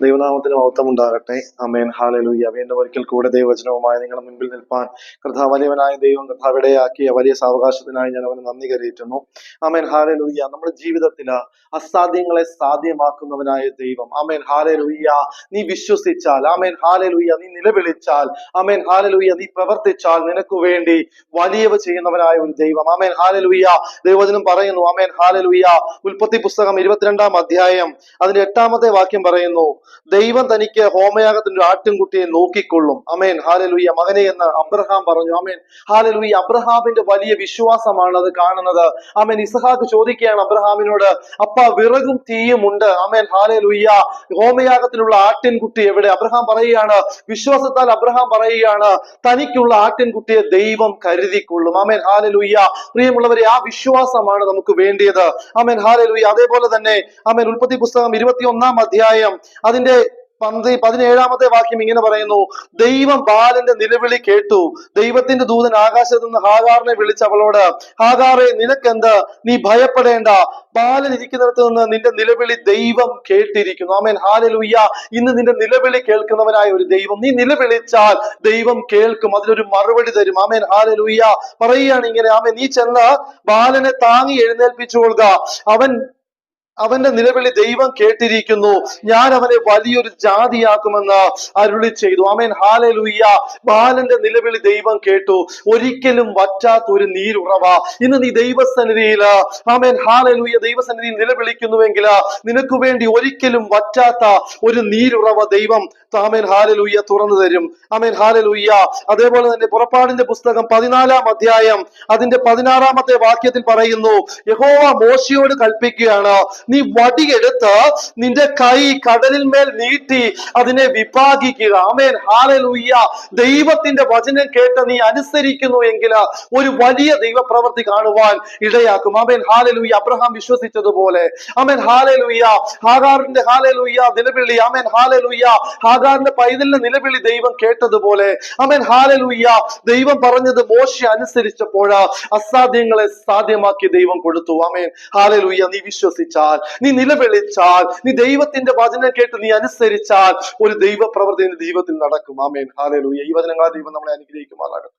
ദൈവനാമത്തിന് മഹത്വം ഉണ്ടാകട്ടെ. ആമേൻ. ഹല്ലേലൂയ. വീണ്ടും ഒരിക്കൽ കൂടെ ദൈവവചനവുമായി നിങ്ങളുടെ മുൻപിൽ നിൽപ്പാൻ കർത്താവ് വലിയവനായ ദൈവം കർത്താവിടെയാക്കിയ വലിയ സാവകാശത്തിനായി ഞാൻ അവന് നന്ദി കരയറ്റുന്നു. ആമേൻ. ഹല്ലേലൂയ. നമ്മുടെ ജീവിതത്തിൽ അസാധ്യങ്ങളെ സാധ്യമാക്കുന്നവനായ ദൈവം. ആമേൻ. ഹല്ലേലൂയ. നീ വിശ്വസിച്ചാൽ, ആമേൻ ഹല്ലേലൂയ, നീ നിലവിളിച്ചാൽ, ആമേൻ ഹല്ലേലൂയ, നീ പ്രവർത്തിച്ചാൽ നിനക്ക് വേണ്ടി വലിയവ ചെയ്യുന്നവനായ ഒരു ദൈവം. Amen hallelujah. ദൈവവചനം പറയുന്നു, ആമേൻ ഹല്ലേലൂയ, ഉൽപ്പത്തി പുസ്തകം 22-ാം അധ്യായം അതിന്റെ 8-ാമത്തെ വാക്യം പറയുന്നു, ദൈവം തനിക്ക് ഹോമയാഗത്തിന്റെ ഒരു ആട്ടിൻകുട്ടിയെ നോക്കിക്കൊള്ളും. Amen hallelujah. മകനെ എന്ന് അബ്രഹാം പറഞ്ഞു. Amen hallelujah. അബ്രഹാമിന്റെ വലിയ വിശ്വാസമാണ് അത് കാണുന്നത്. ആമേൻ. ഇസഹാക്ക് ചോദിക്കുകയാണ് അബ്രഹാമിനോട്, അപ്പ വിറകും തീയും ഉണ്ട്, ആമേൻ ഹല്ലേലൂയ, ഹോമയാഗത്തിലുള്ള ആട്ടിൻകുട്ടി എവിടെ? അബ്രഹാം പറയുകയാണ്, വിശ്വാസത്താൽ അബ്രഹാം പറയുകയാണ്, തനിക്കുള്ള ആട്ടിൻകുട്ടിയെ ദൈവം കരുതിക്കൊള്ളും. Amen hallelujah. പ്രിയമുള്ളവരെ, ആ വിശ്വാസമാണ് നമുക്ക് വേണ്ടിയത്. Amen hallelujah. അതേപോലെ തന്നെ ആമേൻ ഉൽപ്പത്തി പുസ്തകം 21-ാം അധ്യായം അതിന്റെ 17-ാമത്തെ വാക്യം ഇങ്ങനെ പറയുന്നു, ദൈവം ബാലന്റെ നിലവിളി കേട്ടു. ദൈവത്തിന്റെ ദൂതൻ ആകാശത്ത് നിന്ന് ഹാഗാറിനെ വിളിച്ച് അവളോട്, ഹാഗാറെ, നിനക്കെന്ത്? നീ ഭയപ്പെടേണ്ട, ബാലൻ ഇരിക്കുന്നിടത്ത് നിന്ന് നിന്റെ നിലവിളി ദൈവം കേട്ടിരിക്കുന്നു. Amen hallelujah. ഇന്ന് നിന്റെ നിലവിളി കേൾക്കുന്നവനായ ഒരു ദൈവം. നീ നിലവിളിച്ചാൽ ദൈവം കേൾക്കും, അതിനൊരു മറുപടി തരും. Amen hallelujah. പറയുകയാണ് ഇങ്ങനെ, ആമേൻ, നീ ചെന്ന് ബാലനെ താങ്ങി എഴുന്നേൽപ്പിച്ചുകൊള്ളുക, അവന്റെ നിലവിളി ദൈവം കേട്ടിരിക്കുന്നു, ഞാൻ അവനെ വലിയൊരു ജാതിയാക്കുമെന്ന് അരുളി ചെയ്തു. Amen hallelujah. ബാലന്റെ നിലവിളി ദൈവം കേട്ടു. ഒരിക്കലും വറ്റാത്ത ഒരു നീരുറവ ഇന്ന് നീ ദൈവസന്നിധിയിൽ, ആമേൻ ഹല്ലേലൂയ, ദൈവസന്നിധിയിൽ നിലവിളിക്കുന്നുവെങ്കിൽ നിനക്ക് വേണ്ടി ഒരിക്കലും വറ്റാത്ത ഒരു നീരുറവ ദൈവം, ആമേൻ ഹല്ലേലൂയ, തുറന്നു തരും. Amen hallelujah. അതേപോലെ തന്നെ പുറപ്പാടിന്റെ പുസ്തകം 14-ാം അധ്യായം അതിന്റെ 16-ാമത്തെ വാക്യത്തിൽ പറയുന്നു, യഹോവ മോശയോട് കൽപ്പിക്കുകയാണ്, നീ വടിയെടുത്ത് നിന്റെ കൈ കടലിൽ മേൽ നീട്ടി അതിനെ വിഭാഗിക്കുക. Amen hallelujah. ദൈവത്തിന്റെ വചനം കേട്ട് നീ അനുസരിക്കുന്നു എങ്കിൽ ഒരു വലിയ ദൈവപ്രവൃത്തി കാണുവാൻ ഇടയാക്കും. ആമേൻ ഹല്ലേലൂയ. അബ്രഹാം വിശ്വസിച്ചതുപോലെ, ആമേൻ ഹല്ലേലൂയ, ഹാഗാറിന്റെ ഹല്ലേലൂയ നിലവിളി, ആമേൻ ഹല്ലേലൂയ, ഹാഗാറിന്റെ പൈതലിന്റെ നിലവിളി ദൈവം കേട്ടതുപോലെ, ആമേൻ ഹല്ലേലൂയ, ദൈവം പറഞ്ഞത് മോശ അനുസരിച്ചപ്പോൾ അസാധ്യങ്ങളെ സാധ്യമാക്കി ദൈവം കൊടുത്തു. Amen hallelujah. നീ വിശ്വസിച്ചാൽ, നീ നിലവിളിച്ചാൽ, നീ ദൈവത്തിന്റെ വചനം കേട്ട് നീ അനുസരിച്ചാൽ ഒരു ദൈവ പ്രവൃത്തി ജീവിതത്തിൽ നടക്കും. Amen hallelujah. ഈ വചനങ്ങളാൽ ദൈവം നമ്മളെ അനുഗ്രഹിക്കുമാറാകട്ടെ.